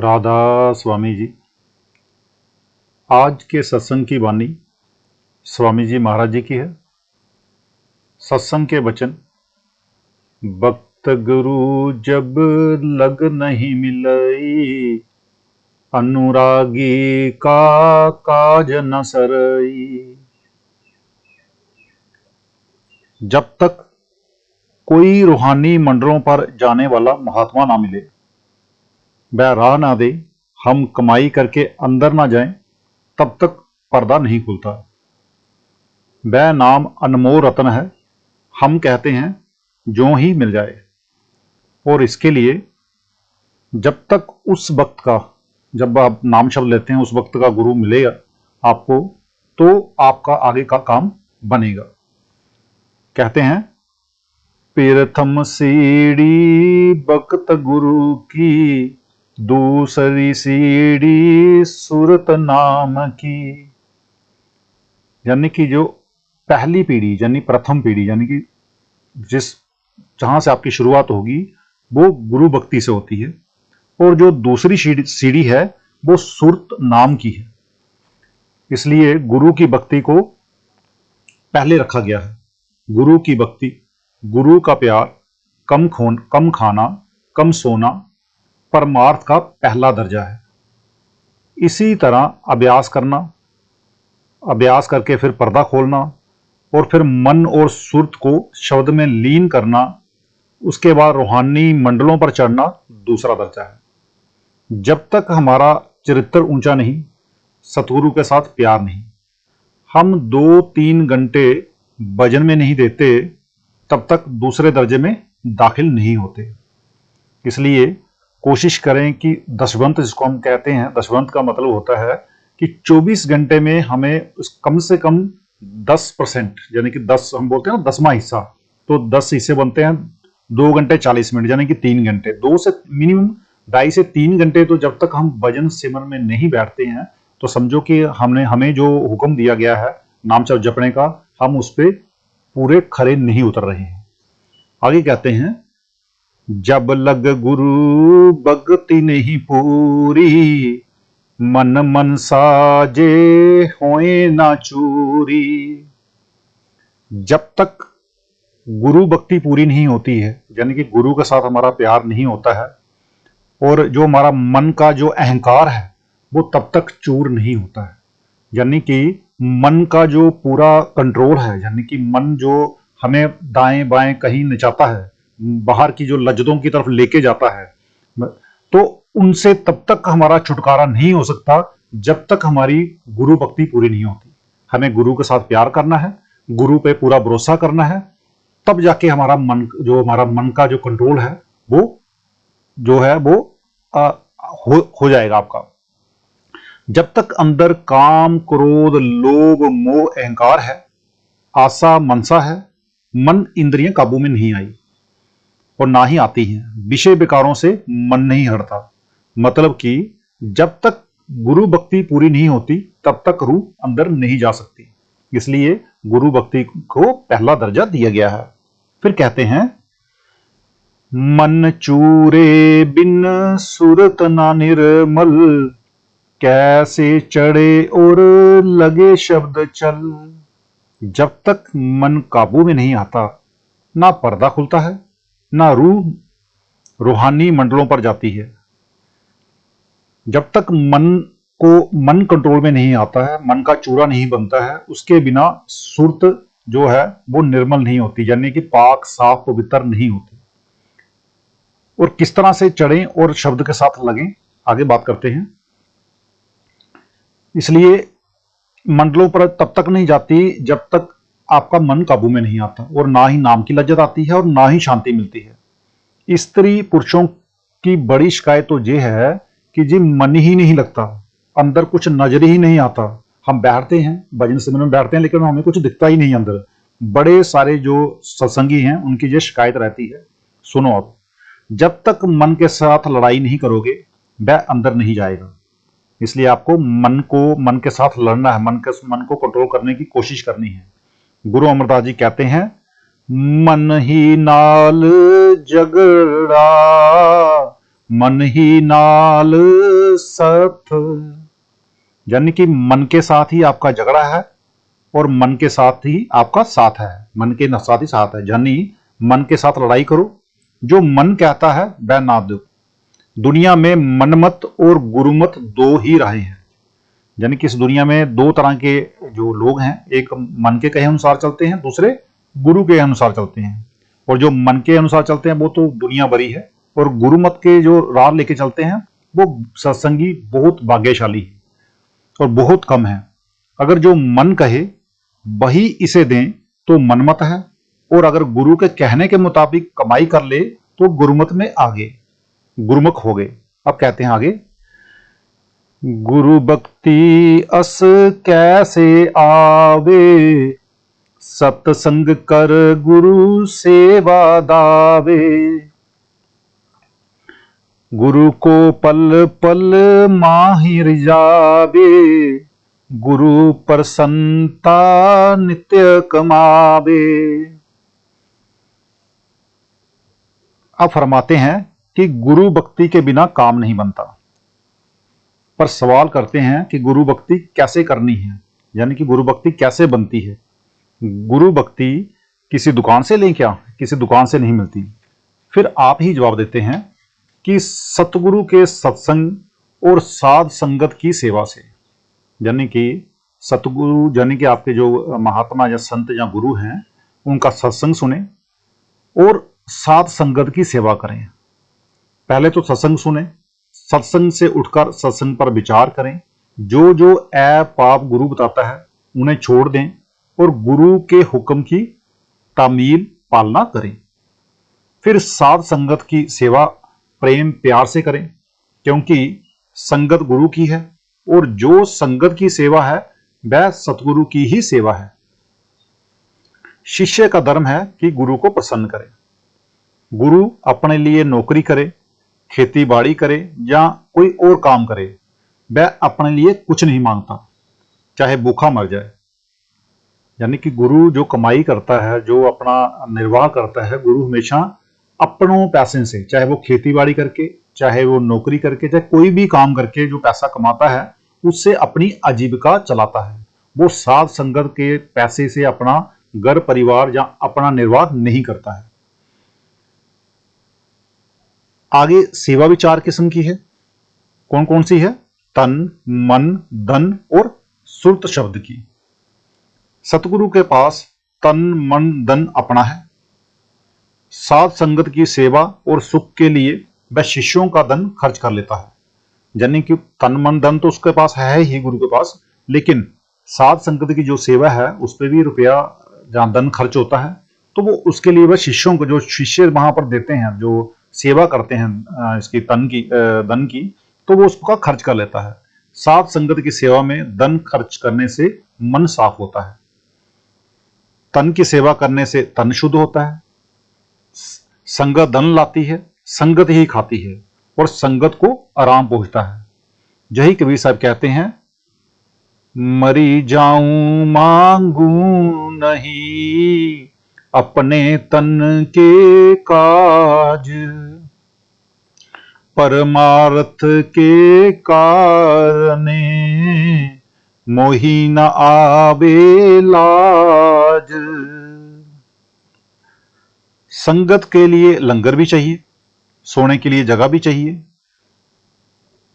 राधा स्वामी जी। आज के सत्संग की वाणी स्वामी जी महाराज जी की है। सत्संग के वचन। भक्त गुरु जब लग नहीं मिलई, अनुरागी का काज न सरई। जब तक कोई रूहानी मंडलों पर जाने वाला महात्मा ना मिले, वह राह ना दे, हम कमाई करके अंदर ना जाएं, तब तक पर्दा नहीं खुलता। वह नाम अनमोल रत्न है, हम कहते हैं जो ही मिल जाए। और इसके लिए जब तक उस वक्त का, जब आप नाम शब्द लेते हैं, उस वक्त का गुरु मिलेगा आपको, तो आपका आगे का काम बनेगा। कहते हैं प्रथम सीढ़ी भक्त गुरु की, दूसरी सीढ़ी सुरत नाम की। यानी कि जो पहली पीढ़ी यानी प्रथम पीढ़ी, यानी कि जहां से आपकी शुरुआत होगी वो गुरु भक्ति से होती है, और जो दूसरी सीढ़ी है वो सुरत नाम की है। इसलिए गुरु की भक्ति को पहले रखा गया है। गुरु की भक्ति, गुरु का प्यार, कम खाना, कम सोना परमार्थ का पहला दर्जा है। इसी तरह अभ्यास करना, अभ्यास करके फिर पर्दा खोलना, और फिर मन और सुरत को शब्द में लीन करना, उसके बाद रूहानी मंडलों पर चढ़ना दूसरा दर्जा है। जब तक हमारा चरित्र ऊंचा नहीं, सतगुरु के साथ प्यार नहीं, हम 2-3 घंटे भजन में नहीं देते, तब तक दूसरे दर्जे में दाखिल नहीं होते। इसलिए कोशिश करें कि दशवंत, जिसको हम कहते हैं, दशवंत का मतलब होता है कि 24 घंटे में हमें कम से कम 10%, यानी कि 10 हम बोलते हैं ना 10वां हिस्सा, तो 10 हिस्से बनते हैं 2 घंटे 40 मिनट, यानी कि 3 घंटे, 2 से मिनिमम 2.5 से 3 घंटे। तो जब तक हम भजन सिमरन में नहीं बैठते हैं, तो समझो कि हमें जो हुक्म दिया गया है नाम शब्द जपने का, हम उस पर पूरे खरे नहीं उतर रहे हैं। आगे कहते हैं जब लग गुरु भक्ति नहीं पूरी, मन मन साजे होए ना चूरी। जब तक गुरु भक्ति पूरी नहीं होती है, यानी कि गुरु के साथ हमारा प्यार नहीं होता है, और जो हमारा मन का जो अहंकार है वो तब तक चूर नहीं होता है। यानी कि मन का जो पूरा कंट्रोल है, यानी कि मन जो हमें दाएं बाएं कहीं नचाता है, बाहर की जो लज्जतों की तरफ लेके जाता है, तो उनसे तब तक हमारा छुटकारा नहीं हो सकता जब तक हमारी गुरु भक्ति पूरी नहीं होती। हमें गुरु के साथ प्यार करना है, गुरु पे पूरा भरोसा करना है, तब जाके हमारा मन का जो कंट्रोल है वो जो है वो हो जाएगा आपका। जब तक अंदर काम, क्रोध, लोभ, मोह, अहंकार है, आशा, मनसा है, मन इंद्रियां काबू में नहीं आई और ना ही आती हैं। विषय विकारों से मन नहीं हटता। मतलब कि जब तक गुरु भक्ति पूरी नहीं होती, तब तक रूह अंदर नहीं जा सकती। इसलिए गुरु भक्ति को पहला दर्जा दिया गया है। फिर कहते हैं मन चूरे बिन सुरत ना निर्मल, कैसे चढ़े और लगे शब्द चल। जब तक मन काबू में नहीं आता, ना पर्दा खुलता है, ना रूह रूहानी मंडलों पर जाती है। जब तक मन कंट्रोल में नहीं आता है, मन का चूरा नहीं बनता है, उसके बिना सुरत जो है वो निर्मल नहीं होती, यानी कि पाक, साफ, पवित्र नहीं होती। और किस तरह से चढ़ें और शब्द के साथ लगें, आगे बात करते हैं। इसलिए मंडलों पर तब तक नहीं जाती जब तक आपका मन काबू में नहीं आता, और ना ही नाम की लज्जत आती है और ना ही शांति मिलती है। स्त्री पुरुषों की बड़ी शिकायत तो ये है कि जी मन ही नहीं लगता, अंदर कुछ नजर ही नहीं आता। हम बैठते हैं, भजन सिमरन में बैठते हैं, लेकिन हमें कुछ दिखता ही नहीं अंदर। बड़े सारे जो सत्संगी हैं उनकी ये शिकायत रहती है। सुनो, आप जब तक मन के साथ लड़ाई नहीं करोगे, वह अंदर नहीं जाएगा। इसलिए आपको मन के साथ लड़ना है, मन को कंट्रोल करने की कोशिश करनी है। गुरु अमरदास जी कहते हैं मन ही नाल झगड़ा, मन ही नाल सथ, यानी कि मन के साथ ही आपका झगड़ा है और मन के साथ ही आपका साथ है, मन के साथ ही साथ है, यानी मन के साथ लड़ाई करो, जो मन कहता है वह ना दो। दुनिया में मनमत और गुरुमत दो ही राहें हैं, यानी कि इस दुनिया में दो तरह के जो लोग हैं, एक मन के कहे अनुसार चलते हैं, दूसरे गुरु के अनुसार चलते हैं। और जो मन के अनुसार चलते हैं वो तो दुनिया भरी है, और गुरुमत के जो राह लेके चलते हैं वो सत्संगी बहुत भाग्यशाली है और बहुत कम है। अगर जो मन कहे वही इसे दें तो मनमत है, और अगर गुरु के कहने के मुताबिक कमाई कर ले तो गुरुमत में आगे गुरुमुख हो गए। अब कहते हैं आगे, गुरु भक्ति अस कैसे आवे, सत्संग कर गुरु सेवा दावे। गुरु को पल पल माहिर जावे, गुरु प्रसन्नता नित्य कमावे। अब फरमाते हैं कि गुरु भक्ति के बिना काम नहीं बनता, पर सवाल करते हैं कि गुरु भक्ति कैसे करनी है, यानी कि गुरु भक्ति कैसे बनती है। गुरु भक्ति किसी दुकान से लें क्या? किसी दुकान से नहीं मिलती। फिर आप ही जवाब देते हैं कि सतगुरु के सत्संग और साध संगत की सेवा से, यानी कि सतगुरु यानी कि आपके जो महात्मा या संत या गुरु हैं उनका सत्संग सुने और साध संगत की सेवा करें। पहले तो सत्संग सुने, सत्संग से उठकर सत्संग पर विचार करें, जो जो पाप गुरु बताता है उन्हें छोड़ दें और गुरु के हुक्म की तामील पालना करें। फिर साध संगत की सेवा प्रेम प्यार से करें, क्योंकि संगत गुरु की है और जो संगत की सेवा है वह सतगुरु की ही सेवा है। शिष्य का धर्म है कि गुरु को प्रसन्न करे। गुरु अपने लिए नौकरी करे, खेती बाड़ी करे या कोई और काम करे, वह अपने लिए कुछ नहीं मांगता, चाहे भूखा मर जाए। यानी कि गुरु जो कमाई करता है, जो अपना निर्वाह करता है, गुरु हमेशा अपनों पैसे से, चाहे वो खेती बाड़ी करके, चाहे वो नौकरी करके, चाहे कोई भी काम करके जो पैसा कमाता है उससे अपनी आजीविका चलाता है। वो साध संगत के पैसे से अपना घर परिवार या अपना निर्वाह नहीं करता है। आगे सेवा भी 4 किस्म की है। कौन कौन सी है? तन, मन, धन और सुरत शब्द की। सतगुरु के पास तन मन धन अपना है। साध संगत की सेवा और सुख के लिए वह शिष्यों का धन खर्च कर लेता है, यानी कि तन मन धन तो उसके पास है ही गुरु के पास, लेकिन साध संगत की जो सेवा है उस पर भी रुपया जहां धन खर्च होता है, तो वो उसके लिए वह शिष्यों को, जो शिष्य वहां पर देते हैं, जो सेवा करते हैं इसकी धन की, तो वो उसका खर्च कर लेता है। साध संगत की सेवा में धन खर्च करने से मन साफ होता है, तन की सेवा करने से तन शुद्ध होता है। संगत धन लाती है, संगत ही खाती है और संगत को आराम पहुंचता है। यही कबीर साहब कहते हैं, मरी जाऊं मांगू नहीं अपने तन के काज, परमार्थ के कारणे मोहि न आवे लाज। संगत के लिए लंगर भी चाहिए, सोने के लिए जगह भी चाहिए।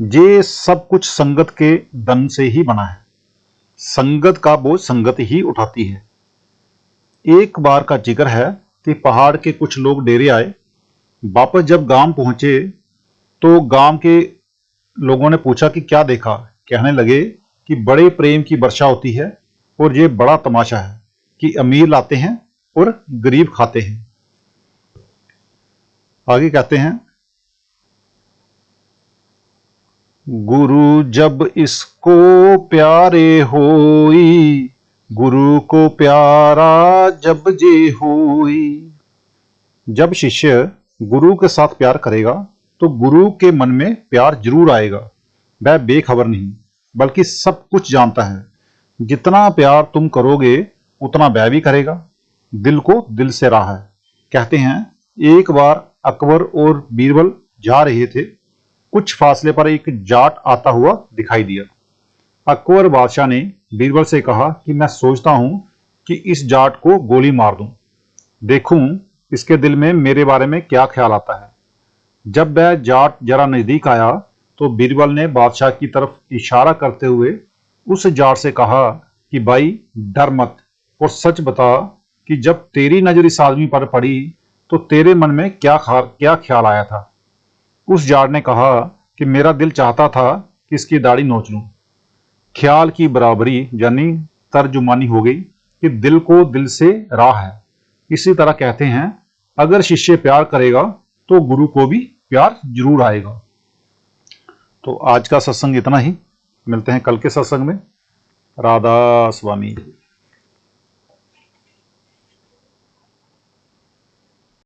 ये सब कुछ संगत के धन से ही बना है। संगत का बोझ संगत ही उठाती है। एक बार का जिक्र है कि पहाड़ के कुछ लोग डेरे आए, वापस जब गांव पहुंचे तो गांव के लोगों ने पूछा कि क्या देखा। कहने लगे कि बड़े प्रेम की वर्षा होती है और ये बड़ा तमाशा है कि अमीर लाते हैं और गरीब खाते हैं। आगे कहते हैं, गुरु जब इसको प्यारे होई, गुरु को प्यारा जब जे होई। जब शिष्य गुरु के साथ प्यार करेगा तो गुरु के मन में प्यार जरूर आएगा। वह बेखबर नहीं बल्कि सब कुछ जानता है। जितना प्यार तुम करोगे उतना वह भी करेगा। दिल को दिल से राह है। कहते हैं, एक बार अकबर और बीरबल जा रहे थे कुछ फासले पर एक जाट आता हुआ दिखाई दिया। अकबर बादशाह ने बीरबल से कहा कि मैं सोचता हूं कि इस जाट को गोली मार दूं, देखूं इसके दिल में मेरे बारे में क्या ख्याल आता है। जब वह जाट जरा नजदीक आया तो बीरबल ने बादशाह की तरफ इशारा करते हुए उस जाट से कहा कि भाई डर मत और सच बता कि जब तेरी नजर इस आदमी पर पड़ी तो तेरे मन में क्या ख्याल आया था। उस जाट ने कहा कि मेरा दिल चाहता था कि इसकी दाढ़ी नोच लूं। ख्याल की बराबरी यानी तर्जुमानी हो गई कि दिल को दिल से राह है। इसी तरह कहते हैं, अगर शिष्य प्यार करेगा तो गुरु को भी प्यार जरूर आएगा। तो आज का सत्संग इतना ही, मिलते हैं कल के सत्संग में। राधा स्वामी।